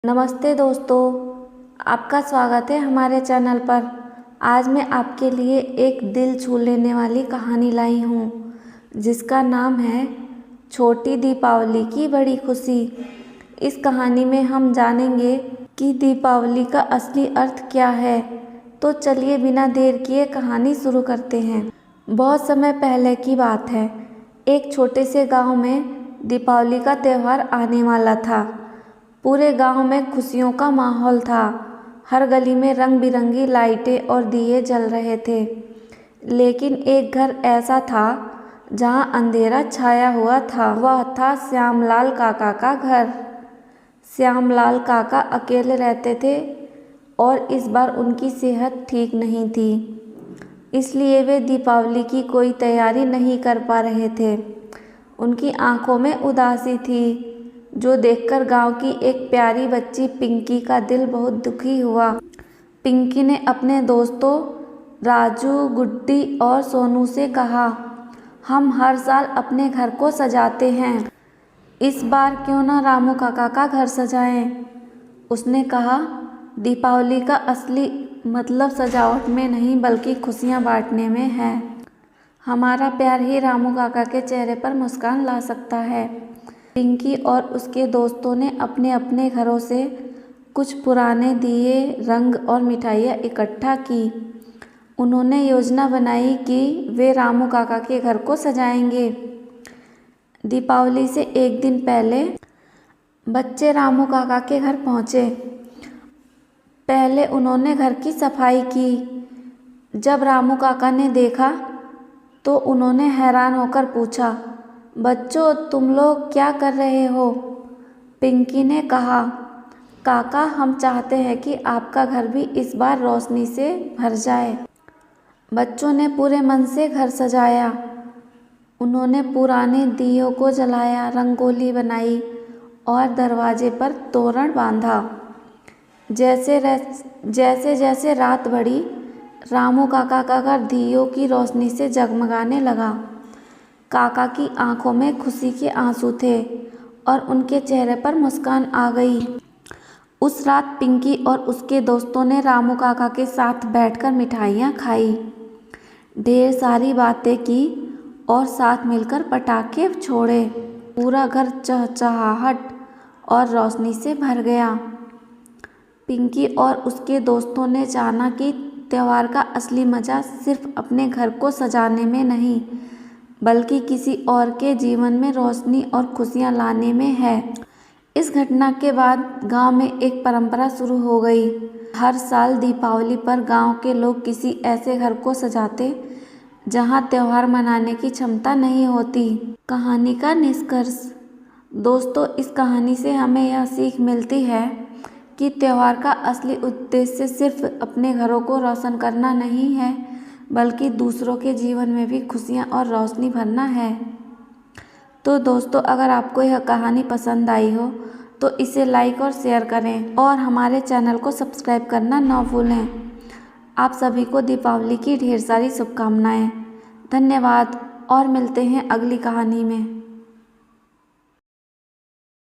नमस्ते दोस्तों, आपका स्वागत है हमारे चैनल पर। आज मैं आपके लिए एक दिल छू लेने वाली कहानी लाई हूँ जिसका नाम है छोटी दीपावली की बड़ी खुशी। इस कहानी में हम जानेंगे कि दीपावली का असली अर्थ क्या है। तो चलिए बिना देर किए कहानी शुरू करते हैं। बहुत समय पहले की बात है। एक छोटे से गांव में दीपावली का त्यौहार आने वाला था। पूरे गांव में खुशियों का माहौल था। हर गली में रंग बिरंगी लाइटें और दिए जल रहे थे। लेकिन एक घर ऐसा था जहां अंधेरा छाया हुआ था। वह था श्यामलाल काका का घर। श्यामलाल काका अकेले रहते थे और इस बार उनकी सेहत ठीक नहीं थी, इसलिए वे दीपावली की कोई तैयारी नहीं कर पा रहे थे। उनकी आंखों में उदासी थी, जो देखकर गांव की एक प्यारी बच्ची पिंकी का दिल बहुत दुखी हुआ। पिंकी ने अपने दोस्तों राजू, गुड्डी और सोनू से कहा, हम हर साल अपने घर को सजाते हैं, इस बार क्यों ना रामू काका का घर सजाएं। उसने कहा, दीपावली का असली मतलब सजावट में नहीं बल्कि खुशियां बांटने में है। हमारा प्यार ही रामू काका के चेहरे पर मुस्कान ला सकता है। पिंकी और उसके दोस्तों ने अपने अपने घरों से कुछ पुराने दिए, रंग और मिठाइयाँ इकट्ठा की। उन्होंने योजना बनाई कि वे रामू काका के घर को सजाएंगे। दीपावली से एक दिन पहले बच्चे रामू काका के घर पहुँचे। पहले उन्होंने घर की सफाई की। जब रामू काका ने देखा तो उन्होंने हैरान होकर पूछा, बच्चों तुम लोग क्या कर रहे हो? पिंकी ने कहा, काका हम चाहते हैं कि आपका घर भी इस बार रोशनी से भर जाए। बच्चों ने पूरे मन से घर सजाया। उन्होंने पुराने दियों को जलाया, रंगोली बनाई और दरवाजे पर तोरण बांधा। जैसे जैसे रात बढ़ी, रामू काका का घर दियों की रोशनी से जगमगाने लगा। काका की आंखों में खुशी के आंसू थे और उनके चेहरे पर मुस्कान आ गई। उस रात पिंकी और उसके दोस्तों ने रामू काका के साथ बैठकर मिठाइयाँ खाई, ढेर सारी बातें की और साथ मिलकर पटाखे छोड़े। पूरा घर चहचहाहट और रोशनी से भर गया। पिंकी और उसके दोस्तों ने जाना कि त्यौहार का असली मज़ा सिर्फ अपने घर को सजाने में नहीं बल्कि किसी और के जीवन में रोशनी और खुशियां लाने में है। इस घटना के बाद गांव में एक परंपरा शुरू हो गई। हर साल दीपावली पर गांव के लोग किसी ऐसे घर को सजाते जहां त्यौहार मनाने की क्षमता नहीं होती। कहानी का निष्कर्ष। दोस्तों, इस कहानी से हमें यह सीख मिलती है कि त्यौहार का असली उद्देश्य सिर्फ अपने घरों को रोशन करना नहीं है बल्कि दूसरों के जीवन में भी खुशियाँ और रोशनी भरना है। तो दोस्तों, अगर आपको यह कहानी पसंद आई हो तो इसे लाइक और शेयर करें और हमारे चैनल को सब्सक्राइब करना ना भूलें। आप सभी को दीपावली की ढेर सारी शुभकामनाएं। धन्यवाद और मिलते हैं अगली कहानी में।